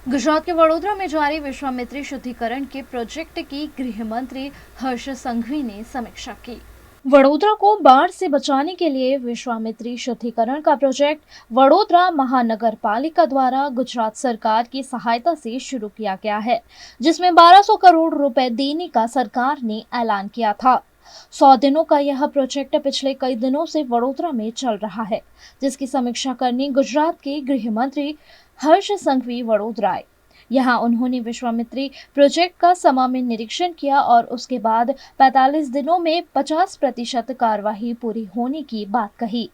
गुजरात के वडोदरा में जारी विश्वामित्री शुद्धिकरण के प्रोजेक्ट की गृह मंत्री हर्ष संघवी ने समीक्षा की। वडोदरा को बाढ़ से बचाने के लिए विश्वामित्री शुद्धिकरण का प्रोजेक्ट वडोदरा महानगर पालिका द्वारा गुजरात सरकार की सहायता से शुरू किया गया है, जिसमें 1200 करोड़ रुपए देने का सरकार ने ऐलान किया था। 100 दिनों का यह प्रोजेक्ट पिछले कई दिनों से वडोदरा में चल रहा है, जिसकी समीक्षा करने गुजरात के गृह मंत्री हर्ष संघवी वडोदरा आए। यहाँ उन्होंने विश्वामित्री प्रोजेक्ट का समा में निरीक्षण किया और उसके बाद 45 दिनों में 50% कार्यवाही पूरी होने की बात कही।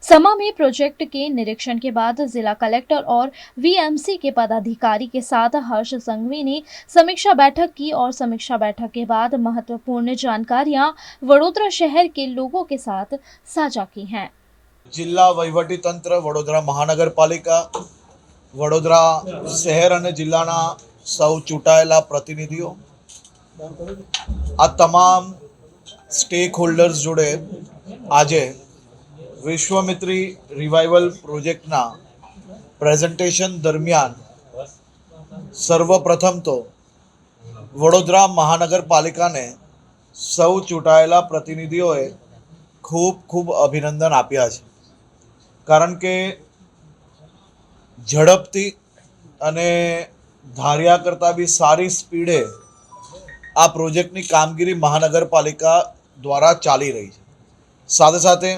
समा में प्रोजेक्ट के निरीक्षण के बाद जिला कलेक्टर और वीएमसी के पदाधिकारी के साथ हर्ष संघवी ने समीक्षा बैठक की और समीक्षा बैठक के बाद महत्वपूर्ण जानकारियां वडोदरा शहर के लोगों के साथ साझा की हैं। जिला वहीवटी तंत्र वडोदरा महानगरपालिका वडोदरा शहर और जिल्लाना सौ चूंटायेला प्रतिनिधिओ आ तमाम स्टेक होल्डर्स जोड़े आजे विश्वामित्री रिवाइवल प्रोजेक्टना प्रेजेंटेशन दरमियान सर्वप्रथम तो वडोदरा महानगरपालिका ने सौ चूंटायेला प्रतिनिधिओए खूब खूब अभिनंदन आप्या छे। कारण के झड़पथी अने धार्या करता भी सारी स्पीडे आ प्रोजेक्टनी कामगीरी महानगरपालिका द्वारा चाली रही है। साथे साथे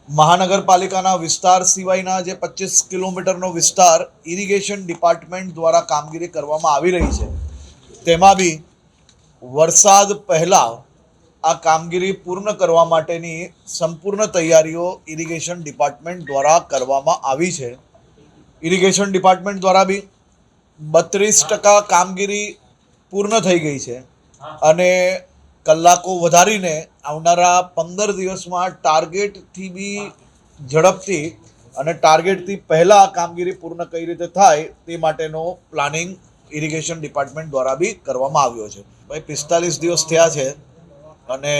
महानगरपालिकाना विस्तार सिवायना जे 25 किलोमीटरनो विस्तार इरिगेशन डिपार्टमेंट द्वारा कामगीरी करवामां आवी रही है, तेमां भी वरसाद पहला आ कामगीरी पूर्ण करवा माटेनी संपूर्ण तैयारीओ इरिगेशन डिपार्टमेंट द्वारा करवामां आवी छे। इरिगेशन डिपार्टमेंट द्वारा भी 32% कामगीरी पूर्ण थई गई है अने कलाको वधारीने आवनारा 15 दिवसमां टार्गेट थी भी झड़पथी अने टार्गेट थी पहला कामगीरी पूर्ण कई रीते थाय ते माटेनो प्लानिंग इरिगेशन डिपार्टमेंट द्वारा भी करवामां आव्यो छे। भाई 45 दिवस थया छे અને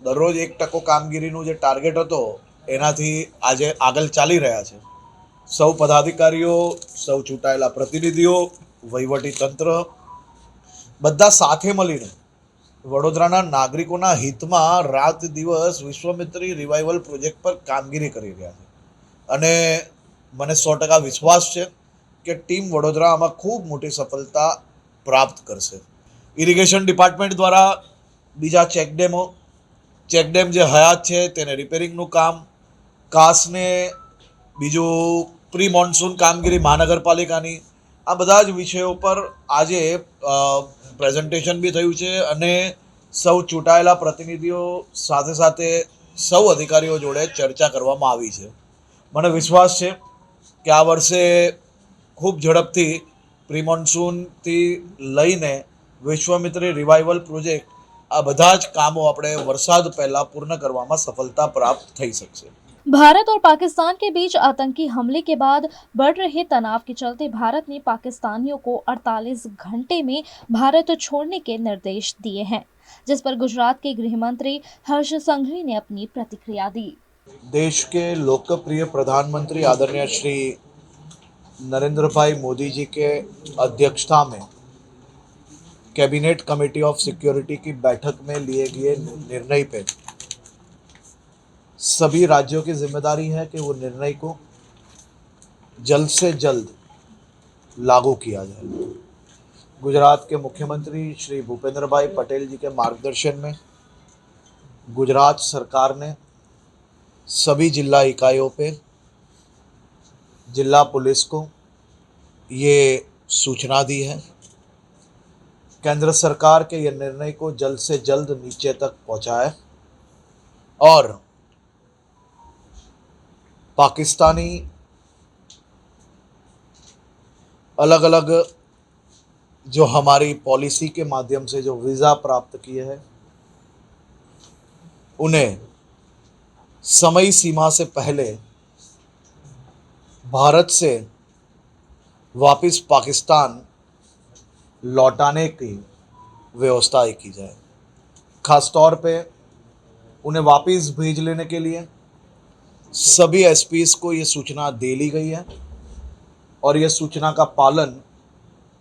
દરરોજ 1% કામગીરીનું જે ટાર્ગેટ હતો એનાથી આજે આગળ ચાલી રહ્યા છે। સૌ પદાધિકારીઓ, સૌ ચૂંટાયેલા પ્રતિનિધિઓ, વહીવટી તંત્ર બધા સાથે મળીને વડોદરાના નાગરિકોના હિતમાં રાત દિવસ વિશ્વામિત્રી રિવાઇવલ પ્રોજેક્ટ પર કામગીરી કરી રહ્યા છે અને મને 100% વિશ્વાસ છે કે ટીમ વડોદરા આમાં ખૂબ મોટી સફળતા પ્રાપ્ત કરશે। ઇરિગેશન ડિપાર્ટમેન્ટ द्वारा बीजा चेकडेम जे हयात है तेने रिपेरिंगनु काम कास ने बीजू प्री मॉन्सून कामगीरी महानगरपालिकानी आ बधा ज विषयों पर आजे प्रेजेंटेशन भी थयुं छे अने सौ चूंटायेला प्रतिनिधिओ साथे साथे सौ अधिकारीओ जोड़े चर्चा करवामां आवी छे। मने विश्वास छे कि आ वर्षे खूब झड़पथी प्री मॉन्सून थी लईने विश्वामित्री रिवाइवल प्रोजेक्ट आ બધા જ કામો આપણે વરસાદ પહેલા પૂર્ણ કરવામાં સફળતા પ્રાપ્ત થઈ શકશે। भारत और पाकिस्तान के बीच आतंकी हमले के बाद बढ़ रहे तनाव के चलते भारत ने पाकिस्तानियों को 48 घंटे में भारत छोड़ने के निर्देश दिए हैं, जिस पर गुजरात के गृह मंत्री हर्ष संघवी ने अपनी प्रतिक्रिया दी। देश के लोकप्रिय प्रधानमंत्री आदरणीय श्री नरेंद्र भाई मोदी जी के अध्यक्षता में कैबिनेट कमेटी ऑफ सिक्योरिटी की बैठक में लिए गए निर्णय पे सभी राज्यों की जिम्मेदारी है कि वो निर्णय को जल्द से जल्द लागू किया जाए। गुजरात के मुख्यमंत्री श्री भूपेंद्र भाई पटेल जी के मार्गदर्शन में गुजरात सरकार ने सभी जिला इकाइयों पे जिला पुलिस को ये सूचना दी है। केंद्र सरकार के यह निर्णय को जल्द से जल्द नीचे तक पहुंचाए और पाकिस्तानी अलग अलग जो हमारी पॉलिसी के माध्यम से जो वीज़ा प्राप्त किए हैं उन्हें समय सीमा से पहले भारत से वापस पाकिस्तान लौटाने की व्यवस्था की जाए। खास तौर पे उन्हें वापस भेज लेने के लिए सभी एसपीज को ये सूचना दे ली गई है और ये सूचना का पालन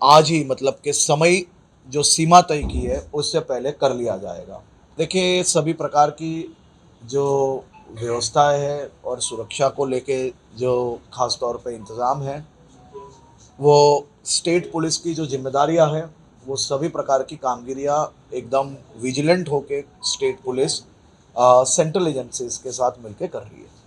आज ही मतलब कि समय जो सीमा तय की है उससे पहले कर लिया जाएगा। देखिए, सभी प्रकार की जो व्यवस्थाएं है और सुरक्षा को लेके जो खास तौर पे इंतज़ाम है, वो स्टेट पुलिस की जो जिम्मेदारियां है, वो सभी प्रकार की कामगिरियां एकदम विजिलेंट होके स्टेट पुलिस सेंट्रल एजेंसीज के साथ मिलकर कर रही है।